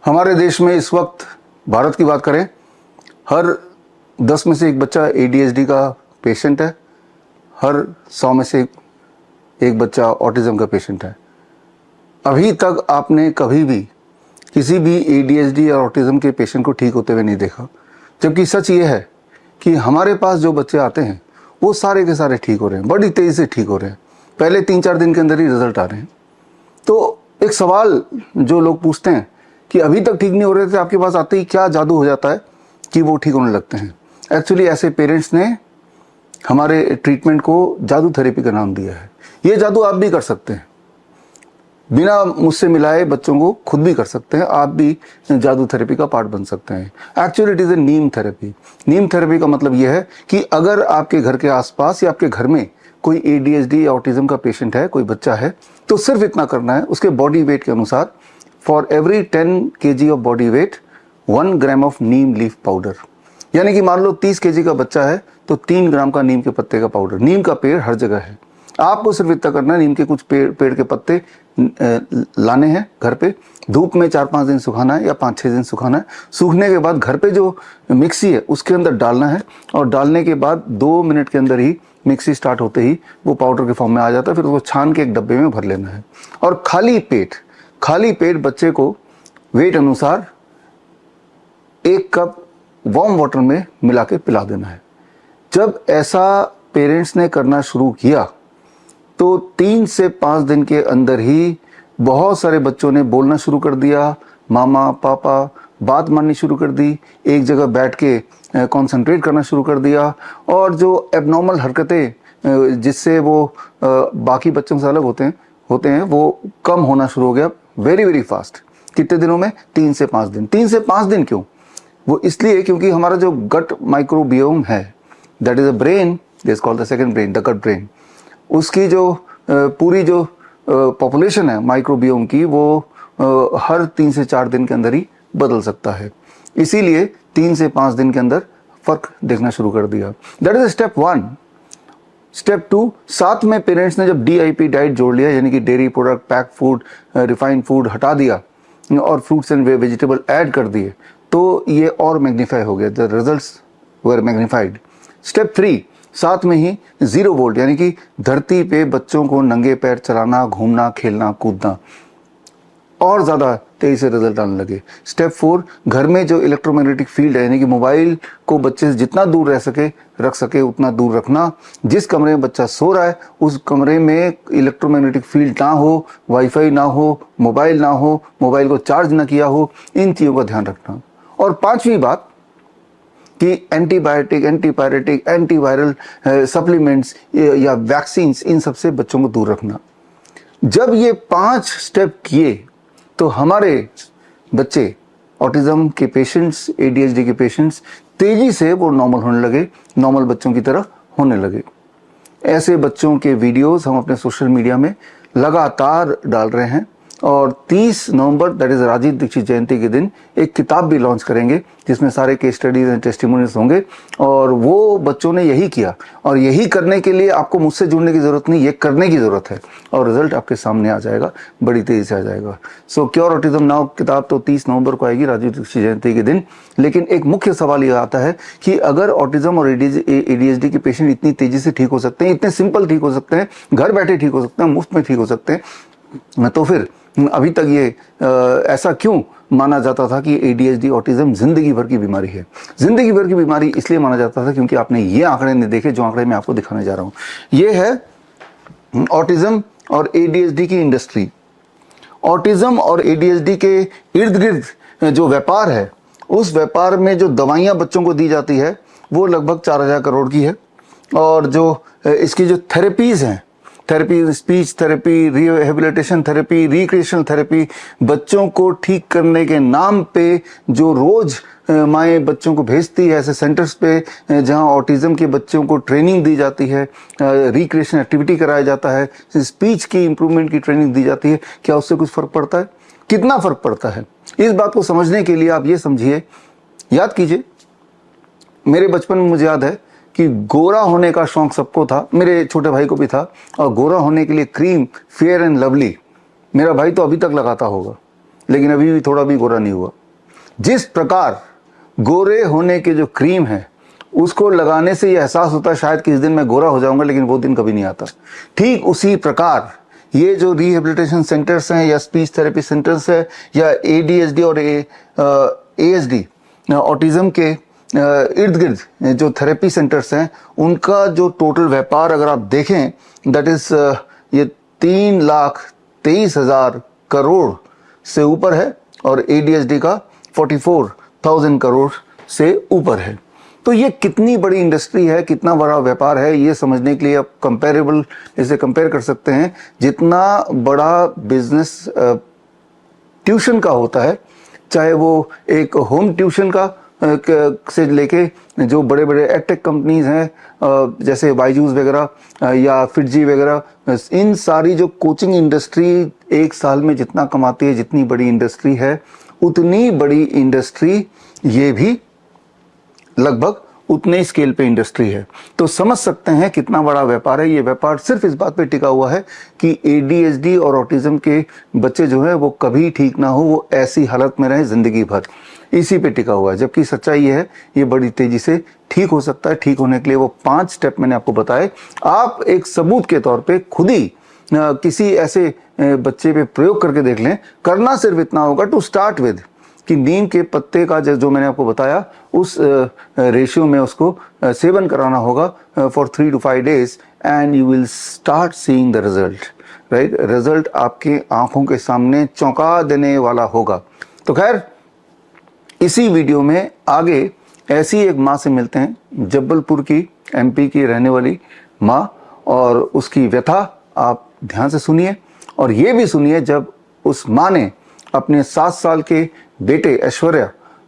हमारे देश में इस वक्त, भारत की बात करें, हर 10 में से एक बच्चा ADHD का पेशेंट है, हर 100 में से एक बच्चा ऑटिज्म का पेशेंट है। अभी तक आपने कभी भी किसी भी ADHD और ऑटिज्म के पेशेंट को ठीक होते हुए नहीं देखा, जबकि सच ये है कि हमारे पास जो बच्चे आते हैं वो सारे के सारे ठीक हो रहे हैं, बड़ी तेज़ी से ठीक हो रहे हैं, पहले 3-4 दिन के अंदर ही रिजल्ट आ रहे हैं। तो एक सवाल जो लोग पूछते हैं कि अभी तक ठीक नहीं हो रहे थे, आपके पास आते ही क्या जादू हो जाता है कि वो ठीक होने लगते हैं। एक्चुअली ऐसे पेरेंट्स ने हमारे ट्रीटमेंट को जादू थेरेपी का नाम दिया है। ये जादू आप भी कर सकते हैं, बिना मुझसे मिलाए बच्चों को खुद भी कर सकते हैं, आप भी जादू थेरेपी का पार्ट बन सकते हैं। Actually it is a Neem therapy. Neem therapy का मतलब यह है कि अगर आपके घर के आसपास या आपके घर में कोई ADHD या ऑटिज्म का पेशेंट है, कोई बच्चा है, तो सिर्फ इतना करना है, उसके बॉडी वेट के अनुसार for every 10 kg of body weight 1 gram of Neem leaf powder. यानी कि मान लो 30 kg का बच्चा है तो 3 ग्राम का नीम के पत्ते का पाउडर। नीम का पेड़ हर जगह है, आपको सिर्फ इतना करना है, नीम के कुछ पेड़ के पत्ते लाने हैं घर पे, धूप में 4-5 दिन सुखाना है या 5-6 दिन सुखाना है। सूखने के बाद घर पे जो मिक्सी है उसके अंदर डालना है, और डालने के बाद 2 मिनट के अंदर ही मिक्सी स्टार्ट होते ही वो पाउडर के फॉर्म में आ जाता है। फिर उसको छान के एक डब्बे में भर लेना है, और खाली पेट बच्चे को वेट अनुसार 1 कप वार्म वाटर में मिला के पिला देना है। जब ऐसा पेरेंट्स ने करना शुरू किया तो 3 से 5 दिन के अंदर ही बहुत सारे बच्चों ने बोलना शुरू कर दिया, मामा पापा, बात माननी शुरू कर दी, एक जगह बैठ के कंसंट्रेट करना शुरू कर दिया, और जो एबनॉर्मल हरकतें जिससे वो बाकी बच्चों से अलग होते हैं वो कम होना शुरू हो गया वेरी फास्ट। कितने दिनों में? 3 से 5 दिन। 3 से 5 दिन क्यों? वो इसलिए क्योंकि हमारा जो गट माइक्रोबियोम है, that is a brain, this called the second brain, the gut brain, उसकी जो पूरी जो पॉपुलेशन है माइक्रोबियोम की, वो हर 3 से 4 दिन के अंदर ही बदल सकता है। इसीलिए 3 से 5 दिन के अंदर फर्क देखना शुरू कर दिया। That is step 1। स्टेप 2, साथ में पेरेंट्स ने जब DIP डाइट जोड़ लिया, यानी कि dairy product, pack food, refined food हटा दिया और फ्रूट्स एंड वेजिटेबल ऐड कर दिए, तो ये और मैग्नीफाई हो गया, the results were magnified. Step 3, साथ में ही 0 वोल्ट, यानी कि धरती पे बच्चों को नंगे पैर चलाना, घूमना, खेलना, कूदना, और ज़्यादा तेजी से रिजल्ट आने लगे। स्टेप 4, घर में जो इलेक्ट्रोमैग्नेटिक फील्ड है, यानी कि मोबाइल को बच्चे से जितना दूर रख सके उतना दूर रखना। जिस कमरे में बच्चा सो रहा है उस कमरे में इलेक्ट्रोमैग्नेटिक फील्ड ना हो, वाईफाई ना हो, मोबाइल ना हो, मोबाइल को चार्ज ना किया हो, इन चीज़ों का ध्यान रखना। और 5वीं बात कि एंटीबायोटिक, एंटीपायरेटिक, एंटीवायरल सप्लीमेंट्स या वैक्सीन्स, इन सबसे बच्चों को दूर रखना। जब ये 5 स्टेप किए तो हमारे बच्चे, ऑटिज्म के पेशेंट्स, ADHD के पेशेंट्स, तेजी से वो नॉर्मल होने लगे, नॉर्मल बच्चों की तरह होने लगे। ऐसे बच्चों के वीडियोस हम अपने सोशल मीडिया में लगातार डाल रहे हैं, और 30 नवंबर, दैट इज राजीव दीक्षित जयंती के दिन, एक किताब भी लॉन्च करेंगे जिसमें सारे केस स्टडीज एंड टेस्टिमोनियल्स होंगे। और वो बच्चों ने यही किया, और यही करने के लिए आपको मुझसे जुड़ने की जरूरत नहीं, ये करने की जरूरत है, और रिजल्ट आपके सामने आ जाएगा, बड़ी तेजी से आ जाएगा। सो क्योर ऑटिज्म नाउ किताब तो 30 नवंबर को आएगी, राजीव दीक्षित जयंती के दिन। लेकिन एक मुख्य सवाल ये आता है कि अगर ऑटिज्म और ADHD के पेशेंट इतनी तेजी से ठीक हो सकते हैं, इतने सिंपल ठीक हो सकते हैं, घर बैठे ठीक हो सकते हैं, मुफ्त में ठीक हो सकते हैं, तो फिर अभी तक ये ऐसा क्यों माना जाता था कि ADHD ऑटिज्म जिंदगी भर की बीमारी है? जिंदगी भर की बीमारी इसलिए माना जाता था क्योंकि आपने ये आंकड़े नहीं देखे जो आंकड़े मैं आपको दिखाने जा रहा हूँ। ये है ऑटिज्म और ADHD की इंडस्ट्री। ऑटिज्म और ADHD के इर्द गिर्द जो व्यापार है, उस व्यापार में जो दवाइयाँ बच्चों को दी जाती है वो लगभग 4000 करोड़ की है, और जो इसकी जो थेरेपीज़ हैं, therapy, speech therapy, rehabilitation therapy, recreational therapy, बच्चों को ठीक करने के नाम पे जो रोज माएँ बच्चों को भेजती है ऐसे सेंटर्स पे जहां ऑटिज्म के बच्चों को ट्रेनिंग दी जाती है, रिक्रिएशन एक्टिविटी कराया जाता है, स्पीच की इम्प्रूवमेंट की ट्रेनिंग दी जाती है, क्या उससे कुछ फ़र्क पड़ता है? कितना फ़र्क पड़ता है? इस बात को समझने के लिए आप ये समझिए, याद कीजिए, मेरे बचपन में मुझे याद है कि गोरा होने का शौक सबको था, मेरे छोटे भाई को भी था, और गोरा होने के लिए क्रीम फेयर एंड लवली मेरा भाई तो अभी तक लगाता होगा, लेकिन अभी भी थोड़ा भी गोरा नहीं हुआ। जिस प्रकार गोरे होने के जो क्रीम है उसको लगाने से ये एहसास होता है शायद कि इस दिन मैं गोरा हो जाऊंगा, लेकिन वो दिन कभी नहीं आता। ठीक उसी प्रकार ये जो रिहेबिलिटेशन सेंटर्स हैं या स्पीच थेरेपी सेंटर्स है या ADHD और ASD ऑटिज्म के इर्द गिर्द जो थेरेपी सेंटर्स हैं, उनका जो टोटल व्यापार अगर आप देखें, दैट इज ये 3,23,000 करोड़ से ऊपर है और ADHD का 44,000 करोड़ से ऊपर है। तो ये कितनी बड़ी इंडस्ट्री है, कितना बड़ा व्यापार है, ये समझने के लिए आप कंपेरेबल इसे कंपेयर कर सकते हैं। जितना बड़ा बिजनेस ट्यूशन का होता है, चाहे वो एक होम ट्यूशन का से लेके जो बड़े बड़े एडटेक कंपनीज हैं जैसे बायजूस वगैरह या फिटजी वगैरह, इन सारी जो कोचिंग इंडस्ट्री एक साल में जितना कमाती है, जितनी बड़ी इंडस्ट्री है, उतनी बड़ी इंडस्ट्री ये भी लगभग उतने स्केल पे इंडस्ट्री है। तो समझ सकते हैं कितना बड़ा व्यापार है। ये व्यापार सिर्फ इस बात पे टिका हुआ है कि ADHD और ऑटिज्म के बच्चे जो है वो कभी ठीक ना हो, वो ऐसी हालत में रहे जिंदगी भर, इसी पे टिका हुआ है। जबकि सच्चाई ये है, ये बड़ी तेजी से ठीक हो सकता है। ठीक होने के लिए वो 5 स्टेप मैंने आपको बताए। आप एक सबूत के तौर पे खुद ही किसी ऐसे बच्चे पे प्रयोग करके देख लें। करना सिर्फ इतना होगा टू स्टार्ट विद कि नीम के पत्ते का जो मैंने आपको बताया उस रेशियो में उसको सेवन कराना होगा for 3 to 5 days and you will start seeing the result, right. Result आपके आंखों के सामने चौंका देने वाला होगा। तो खैर, इसी वीडियो में आगे ऐसी एक माँ से मिलते हैं, जबलपुर की MP की रहने वाली माँ, और उसकी व्यथा आप ध्यान से सुनिए और ये भी सुनिए जब उस माँ ने अपने 7 साल के बेटे ऐश्वर्या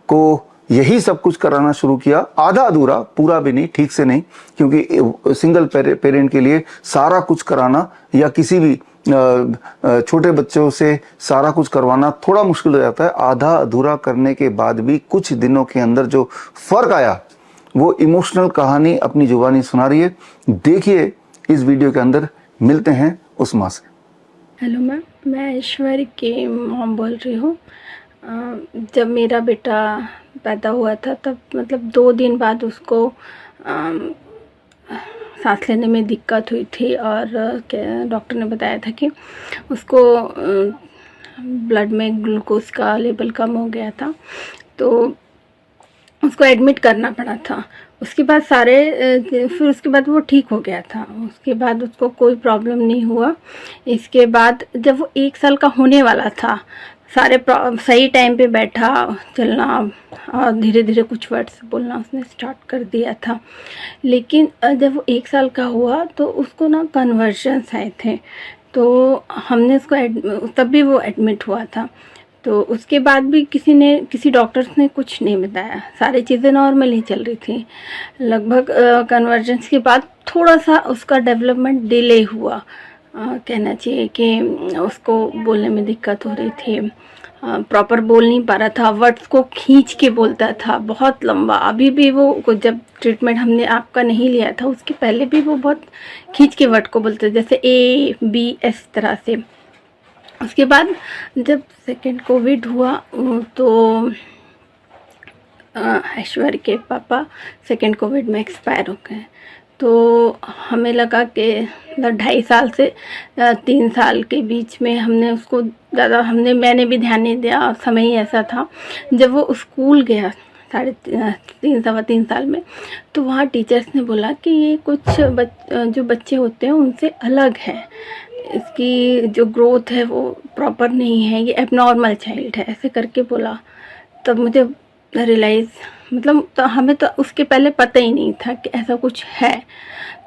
को यही सब कुछ कराना शुरू किया। आधा अधूरा, पूरा भी नहीं, ठीक से नहीं, क्योंकि सिंगल पेरेंट के लिए सारा कुछ कराना या किसी भी छोटे बच्चों से सारा कुछ करवाना थोड़ा मुश्किल हो जाता है। आधा अधूरा करने के बाद भी कुछ दिनों के अंदर जो फर्क आया, वो इमोशनल कहानी अपनी जुबानी सुना रही है। देखिए इस वीडियो के अंदर। मिलते हैं उस माँ से। हेलो मैम, मैं ऐश्वर्या की मॉम बोल रही हूँ। जब मेरा बेटा पैदा हुआ था तब मतलब 2 दिन बाद उसको सांस लेने में दिक्कत हुई थी और डॉक्टर ने बताया था कि उसको ब्लड में ग्लूकोज का लेवल कम हो गया था, तो उसको एडमिट करना पड़ा था। उसके बाद फिर उसके बाद वो ठीक हो गया था। उसके बाद उसको कोई प्रॉब्लम नहीं हुआ। इसके बाद जब वो 1 साल का होने वाला था, सारे सही टाइम पे बैठा, चलना और धीरे धीरे कुछ वर्ड्स बोलना उसने स्टार्ट कर दिया था। लेकिन जब वो 1 साल का हुआ तो उसको ना कन्वर्जन्स आए थे, तो हमने उसको तब भी वो एडमिट हुआ था। तो उसके बाद भी किसी डॉक्टर्स ने कुछ नहीं बताया, सारी चीज़ें नॉर्मल ही चल रही थी। लगभग कन्वर्जेंस के बाद थोड़ा सा उसका डेवलपमेंट डिले हुआ, कहना चाहिए कि उसको बोलने में दिक्कत हो रही थी, प्रॉपर बोल नहीं पा रहा था, वर्ड्स को खींच के बोलता था बहुत लंबा। अभी भी वो जब ट्रीटमेंट हमने आपका नहीं लिया था उसके पहले भी वो बहुत खींच के वर्ड को बोलते, जैसे ABS तरह से। उसके बाद जब सेकेंड कोविड हुआ तो ऐश्वर्या के पापा सेकेंड कोविड में एक्सपायर हो गए। तो हमें लगा कि 2.5 साल से 3 साल के बीच में हमने उसको मैंने भी ध्यान नहीं दिया। और समय ही ऐसा था जब वो स्कूल गया 3.5 साल में, तो वहाँ टीचर्स ने बोला कि ये कुछ जो बच्चे होते हैं उनसे अलग है, इसकी जो ग्रोथ है वो प्रॉपर नहीं है, ये एबनॉर्मल चाइल्ड है, ऐसे करके बोला। तब मुझे रियलाइज़, मतलब तो हमें तो उसके पहले पता ही नहीं था कि ऐसा कुछ है।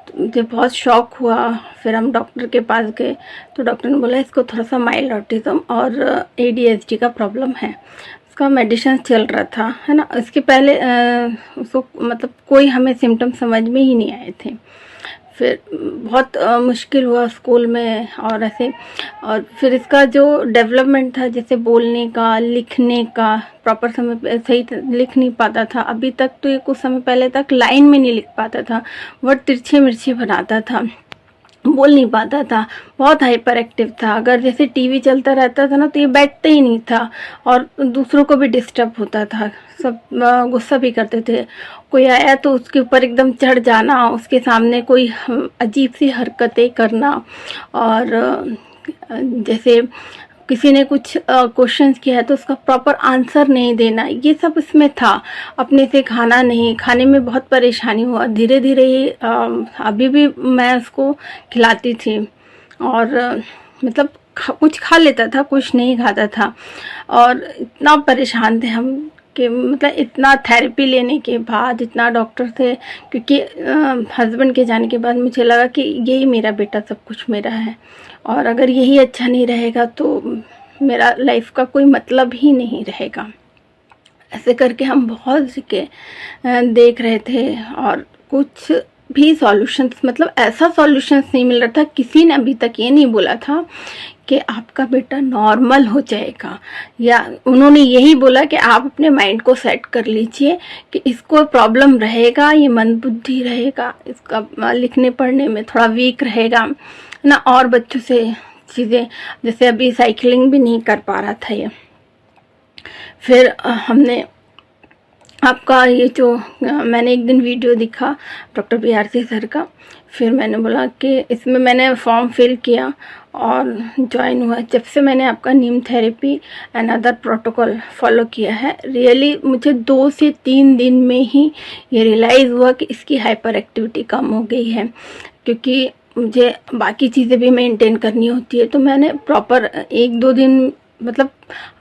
तो मुझे बहुत शॉक हुआ। फिर हम डॉक्टर के पास गए तो डॉक्टर ने बोला इसको थोड़ा सा माइल्ड ऑटिज्म और ADHD का प्रॉब्लम है। उसका मेडिसिन चल रहा था, है ना। इसके पहले उसको मतलब कोई हमें सिम्टम समझ में ही नहीं आए थे। फिर बहुत मुश्किल हुआ स्कूल में और ऐसे। और फिर इसका जो डेवलपमेंट था, जैसे बोलने का, लिखने का, प्रॉपर समय पे सही लिख नहीं पाता था। अभी तक तो ये कुछ समय पहले तक लाइन में नहीं लिख पाता था, वर्ड तिरछे मिर्छे बनाता था। बोल नहीं पाता था, बहुत हाइपर एक्टिव था। अगर जैसे टीवी चलता रहता था ना तो ये बैठता ही नहीं था और दूसरों को भी डिस्टर्ब होता था। सब गुस्सा भी करते थे, कोई आया तो उसके ऊपर एकदम चढ़ जाना, उसके सामने कोई अजीब सी हरकतें करना, और जैसे किसी ने कुछ क्वेश्चंस किया है तो उसका प्रॉपर आंसर नहीं देना, ये सब इसमें था। अपने से खाना नहीं, खाने में बहुत परेशानी हुआ। धीरे धीरे ये अभी भी मैं उसको खिलाती थी और मतलब कुछ खा लेता था, कुछ नहीं खाता था। और इतना परेशान थे हम कि मतलब इतना थेरेपी लेने के बाद, इतना डॉक्टर थे, क्योंकि हस्बैंड के जाने के बाद मुझे लगा कि यही मेरा बेटा, सब कुछ मेरा है, और अगर यही अच्छा नहीं रहेगा तो मेरा लाइफ का कोई मतलब ही नहीं रहेगा। ऐसे करके हम बहुत के देख रहे थे और कुछ भी सॉल्यूशंस, मतलब ऐसा सॉल्यूशंस नहीं मिल रहा था। किसी ने अभी तक ये नहीं बोला था कि आपका बेटा नॉर्मल हो जाएगा, या उन्होंने यही बोला कि आप अपने माइंड को सेट कर लीजिए कि इसको प्रॉब्लम रहेगा, ये मंदबुद्धि रहेगा, इसका लिखने पढ़ने में थोड़ा वीक रहेगा ना, और बच्चों से चीज़ें, जैसे अभी साइकिलिंग भी नहीं कर पा रहा था ये। फिर हमने आपका ये जो मैंने एक दिन वीडियो दिखा डॉक्टर BRC सर का, फिर मैंने बोला कि इसमें मैंने फॉर्म फिल किया और ज्वाइन हुआ। जब से मैंने आपका neem therapy and other protocol follow किया है, रियली मुझे 2 से 3 दिन में ही ये रियलाइज़ हुआ कि इसकी हाइपर एक्टिविटी कम हो गई है, क्योंकि मुझे बाकी चीज़ें भी मेंटेन करनी होती है। तो मैंने प्रॉपर 1-2 दिन, मतलब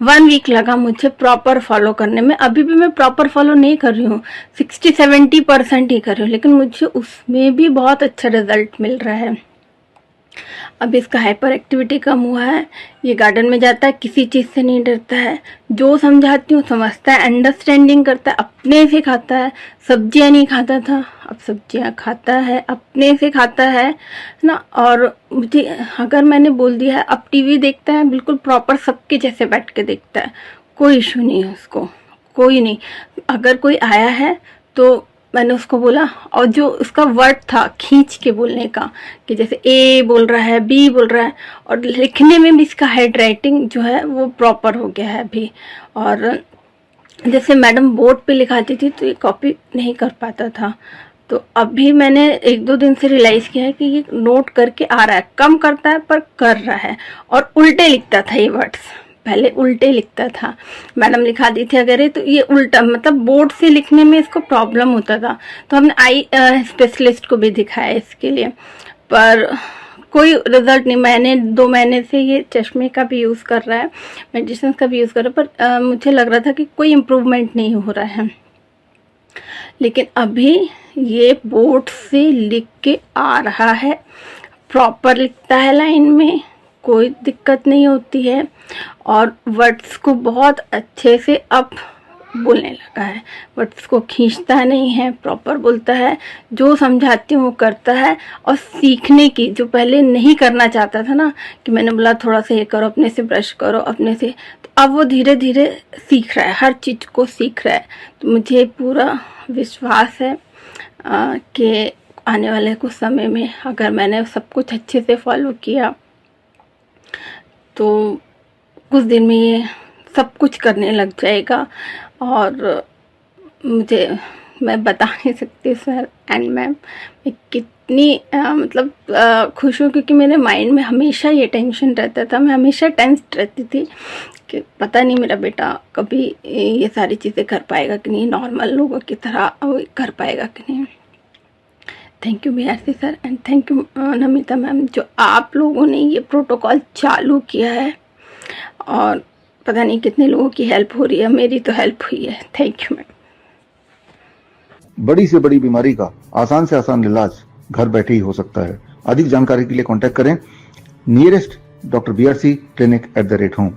1 वीक लगा मुझे प्रॉपर फॉलो करने में। अभी भी मैं प्रॉपर फॉलो नहीं कर रही हूँ, 60-70% ही कर रही हूँ, लेकिन मुझे उसमें भी बहुत अच्छा रिजल्ट मिल रहा है। अब इसका हाइपर एक्टिविटी कम हुआ है, ये गार्डन में जाता है, किसी चीज़ से नहीं डरता है, जो समझाती हूँ समझता है, अंडरस्टैंडिंग करता है, अपने से खाता है। सब्जियाँ नहीं खाता था, अब सब्जियाँ खाता है, अपने से खाता है ना। और मुझे अगर मैंने बोल दिया है, अब टीवी देखता है बिल्कुल प्रॉपर सबके जैसे बैठ के देखता है, कोई इशू नहीं है उसको, कोई नहीं। अगर कोई आया है तो मैंने उसको बोला, और जो उसका वर्ड था खींच के बोलने का, कि जैसे ए बोल रहा है, बी बोल रहा है, और लिखने में भी इसका हैंड राइटिंग जो है वो प्रॉपर हो गया है अभी। और जैसे मैडम बोर्ड पे लिखाती थी तो ये कॉपी नहीं कर पाता था, तो अभी मैंने 1-2 दिन से रियलाइज़ किया है कि ये नोट करके आ रहा है, कम करता है पर कर रहा है। और उल्टे लिखता था ये वर्ड्स, पहले उल्टे लिखता था, मैडम लिखा दी थी अगर तो ये उल्टा, मतलब बोर्ड से लिखने में इसको प्रॉब्लम होता था। तो हमने आई स्पेशलिस्ट को भी दिखाया इसके लिए, पर कोई रिजल्ट नहीं। मैंने 2 महीने से ये चश्मे का भी यूज़ कर रहा है, मेडिसिन का भी यूज़ कर रहा है, पर मुझे लग रहा था कि कोई इम्प्रूवमेंट नहीं हो रहा है। लेकिन अभी ये बोर्ड से लिख के आ रहा है, प्रॉपर लिखता है, लाइन में कोई दिक्कत नहीं होती है, और वर्ड्स को बहुत अच्छे से अब बोलने लगा है। वर्ड्स को खींचता नहीं है, प्रॉपर बोलता है, जो समझाती हूँ वो करता है। और सीखने की, जो पहले नहीं करना चाहता था ना, कि मैंने बोला थोड़ा सा ये करो, अपने से ब्रश करो, अपने से, तो अब वो धीरे धीरे सीख रहा है, हर चीज़ को सीख रहा है। तो मुझे पूरा विश्वास है कि आने वाले कुछ समय में अगर मैंने सब कुछ अच्छे से फॉलो किया तो कुछ दिन में ये सब कुछ करने लग जाएगा। और मैं बता नहीं सकती सर एंड मैम, मैं कितनी खुश हूँ, क्योंकि मेरे माइंड में हमेशा ये टेंशन रहता था, मैं हमेशा टेंस्ड रहती थी कि पता नहीं मेरा बेटा कभी ये सारी चीज़ें कर पाएगा कि नहीं, नॉर्मल लोगों की तरह कर पाएगा कि नहीं। Thank you BRC sir and thank you Namita ma'am, जो आप लोगों ने ये प्रोटोकॉल चालू किया है, और पता नहीं कितने लोगों की हेल्प हो रही है, मेरी तो हेल्प हुई है। Thank you ma'am. बड़ी से बड़ी बीमारी का आसान से आसान इलाज घर बैठे ही हो सकता है। अधिक जानकारी के लिए कांटेक्ट करें नियरेस्ट डॉक्टर BRC clinic@home।